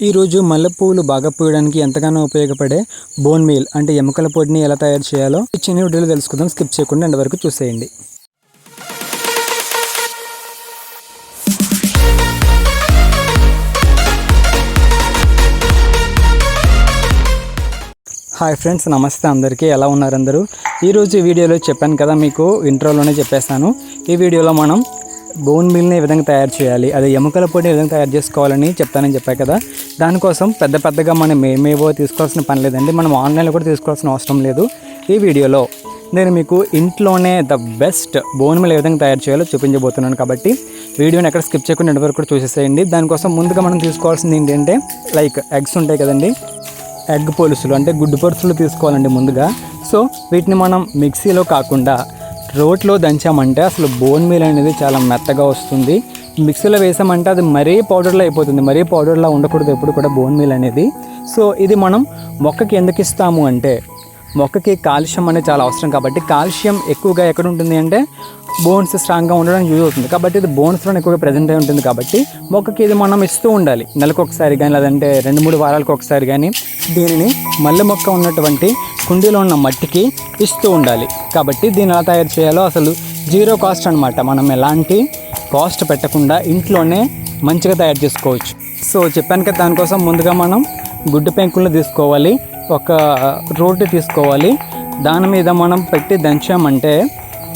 ఈరోజు మల్లెపూలు బాగా పూయడానికి ఎంతగానో ఉపయోగపడే బోన్ మీల్ అంటే ఎముకల పొడిని ఎలా తయారు చేయాలో ఈ చిన్న వీడియోలో తెలుసుకుందాం. స్కిప్ చేయకుండా ఎండ్ వరకు చూసేయండి. హాయ్ ఫ్రెండ్స్, నమస్తే అందరికీ. ఎలా ఉన్నారు అందరూ? ఈరోజు ఈ వీడియోలో చెప్పాను కదా, మీకు ఇంట్రోలోనే చెప్పేస్తాను. ఈ వీడియోలో మనం బోన్ మీల్ని ఏ విధంగా తయారు చేయాలి, అదే ఎముకల పొడిని ఏ విధంగా తయారు చేసుకోవాలని చెప్తానని చెప్పాను కదా. దానికోసం పెద్దగా మనం ఏమేవో తీసుకోవాల్సిన పని లేదండి. మనం ఆన్లైన్లో కూడా తీసుకోవాల్సిన అవసరం లేదు. ఈ వీడియోలో నేను మీకు ఇంట్లోనే ద బెస్ట్ బోన్ మీల్ ఏ విధంగా తయారు చేయాలో చూపించబోతున్నాను. కాబట్టి వీడియోని ఎక్కడ స్కిప్ చేయకుండా ఎండ్ వరకు కూడా చూసేసేయండి. దానికోసం ముందుగా మనం తీసుకోవాల్సింది ఏంటంటే లైక్ ఎగ్స్ ఉంటాయి కదండి, ఎగ్ పొలుసులు అంటే గుడ్డు పొలుసులు తీసుకోవాలండి ముందుగా. సో వీటిని మనం మిక్సీలో కాకుండా రోట్లో దంచామంటే అసలు బోన్ మీల్ అనేది చాలా మెత్తగా వస్తుంది. మిక్సీలో వేసామంటే అది మరీ పౌడర్లో అయిపోతుంది. మరీ పౌడర్లా ఉండకూడదు ఎప్పుడు కూడా బోన్ మీల్ అనేది. సో ఇది మనం మొక్కకి ఎందుకు ఇస్తాము అంటే, మొక్కకి కాల్షియం అనేది చాలా అవసరం. కాబట్టి కాల్షియం ఎక్కువగా ఎక్కడ ఉంటుంది అంటే బోన్స్ స్ట్రాంగ్గా ఉండడానికి యూజ్ అవుతుంది. కాబట్టి ఇది బోన్స్లో ఎక్కువగా ప్రజెంట్ అయి ఉంటుంది. కాబట్టి మొక్కకి ఇది మనం ఇస్తూ ఉండాలి. నెలకు ఒకసారి కానీ, లేదంటే 2-3 వారాలకు ఒకసారి కానీ దీనిని మల్లె మొక్క ఉన్నటువంటి కుండీలో ఉన్న మట్టికి ఇస్తూ ఉండాలి. కాబట్టి దీన్ని ఎలా తయారు చేయాలో అసలు జీరో కాస్ట్ అనమాట. మనం ఎలాంటి కాస్ట్ పెట్టకుండా ఇంట్లోనే మంచిగా తయారు చేసుకోవచ్చు. సో చెప్పాను కదా, దానికోసం ముందుగా మనం గుడ్డు పెంకులను తీసుకోవాలి, ఒక రోటి తీసుకోవాలి. దాని మీద మనం పెట్టి దంచామంటే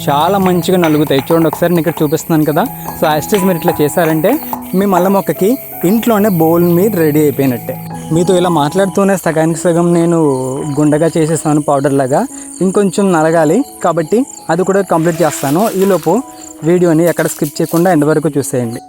చాలా మంచిగా నలుగుతాయి. చూడండి, ఒకసారి నేను ఇక్కడ చూపిస్తున్నాను కదా. సో యాస్టేజ్ మీరు ఇట్లా చేశారంటే మీ మల్లె మొక్కకి ఇంట్లోనే బోన్ మీల్ రెడీ అయిపోయినట్టే. మీతో ఇలా మాట్లాడుతూనే సగానికి సగం నేను గుండగా చేసేస్తాను పౌడర్ లాగా. ఇంకొంచెం నలగాలి కాబట్టి అది కూడా కంప్లీట్ చేస్తాను. ఈలోపు వీడియోని ఎక్కడ స్కిప్ చేయకుండా ఎండ్ వరకు చూసేయండి.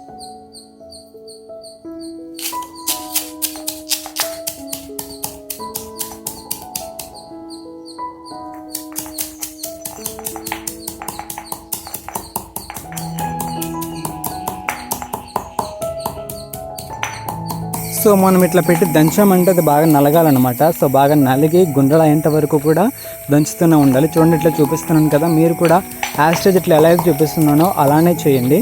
సో మనం ఇట్లా పెట్టి దంచామంటే అది బాగా నలగాలన్నమాట. సో బాగా నలిగి గుండ్రలు అయ్యేంత వరకు కూడా దంచుతూనే ఉండాలి. చూడండి, ఇట్లా చూపిస్తున్నాను కదా, మీరు కూడా యాస్టేజ్ ఇట్లా ఎలా అయితే చూపిస్తున్నానో అలానే చేయండి.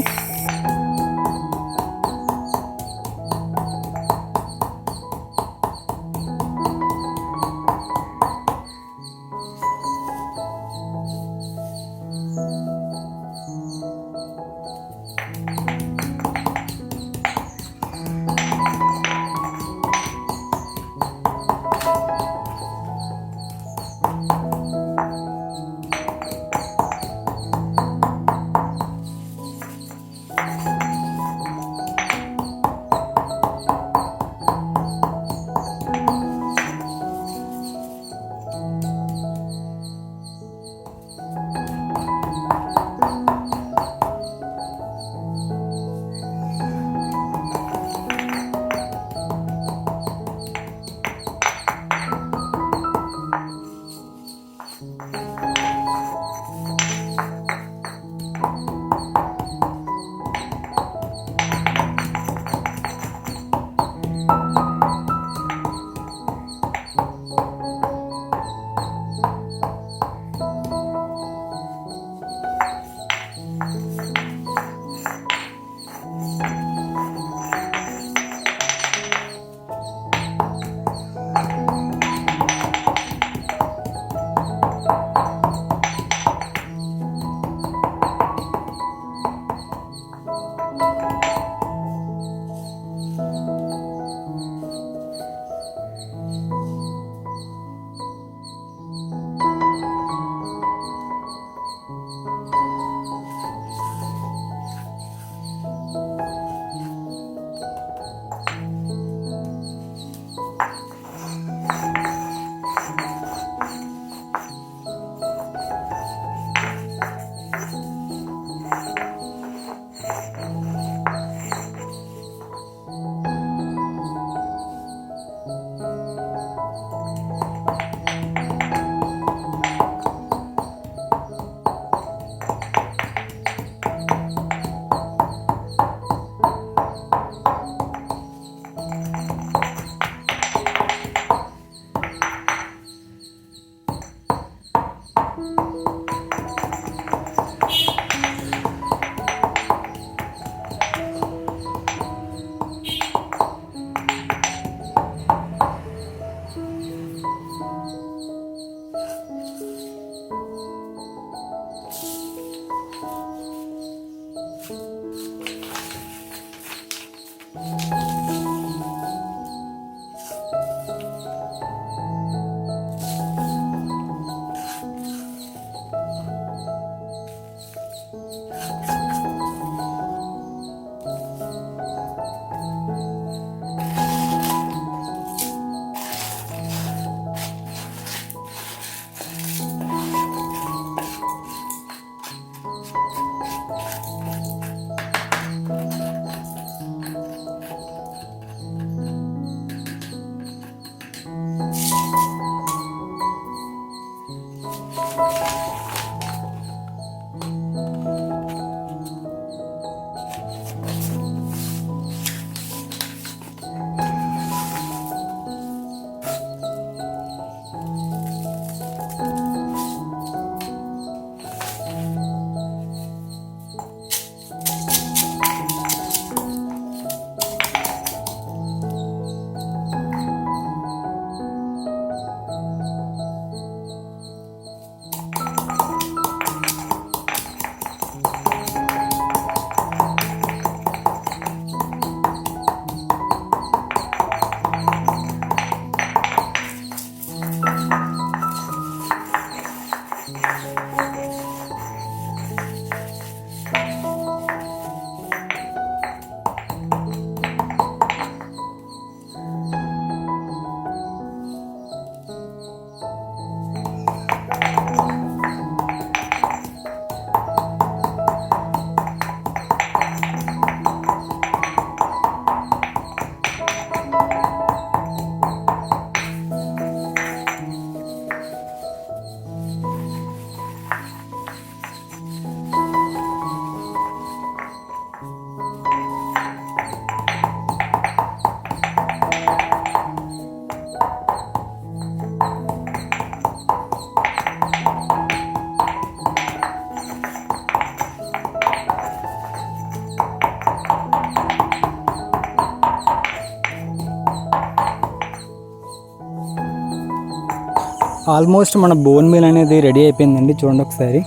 ఆల్మోస్ట్ మన బోన్ మీల్ అనేది రెడీ అయిపోయిందండి. చూడండి ఒకసారి.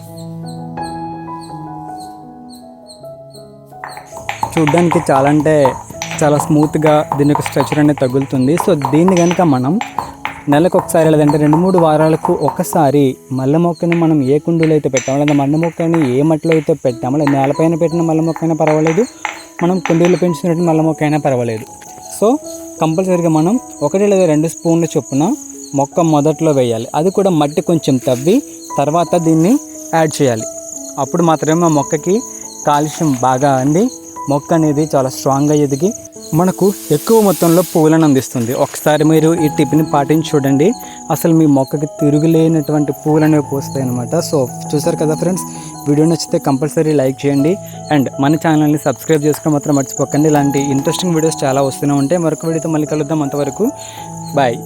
చూడ్డానికి చాలా అంటే చాలా స్మూత్గా దీని యొక్క స్ట్రక్చర్ అనేది తగులుతుంది. సో దీన్ని కనుక మనం నెలకు ఒకసారి లేదంటే 2-3 వారాలకు ఒకసారి మల్లె మొక్కని మనం ఏ కుండీలో అయితే పెట్టామో లేదా మల్లె మొక్కని ఏ మట్టిలో అయితే పెట్టామో లేదా నేలపైన పెట్టిన మల్లె మొక్క అయినా పర్వాలేదు, మనం కుండీలో పెంచుతున్నట్టు మల్లె మొక్క అయినా పర్వాలేదు. సో కంపల్సరీగా మనం 1 లేదా 2 స్పూన్ల చొప్పున మొక్క మొదట్లో వేయాలి. అది కూడా మట్టి కొంచెం తవ్వి తర్వాత దీన్ని యాడ్ చేయాలి. అప్పుడు మాత్రమే ఆ మొక్కకి కాల్షియం బాగా అంది మొక్క అనేది చాలా స్ట్రాంగ్గా ఎదిగి మనకు ఎక్కువ మొత్తంలో పువ్వులను అందిస్తుంది. ఒకసారి మీరు ఈ టిప్ని పాటించి చూడండి, అసలు మీ మొక్కకి తిరుగులేనటువంటి పువ్వులు అనేవి పూస్తాయి అన్నమాట. సో చూసారు కదా ఫ్రెండ్స్, వీడియో నచ్చితే కంపల్సరీ లైక్ చేయండి అండ్ మన ఛానల్ని సబ్స్క్రైబ్ చేసుకోవడం మాత్రం మర్చిపోకండి. ఇలాంటి ఇంట్రెస్టింగ్ వీడియోస్ చాలా వస్తూనే ఉంటాయి. మరొక వీడియోతో మళ్ళీ కలుద్దాం. అంతవరకు బాయ్.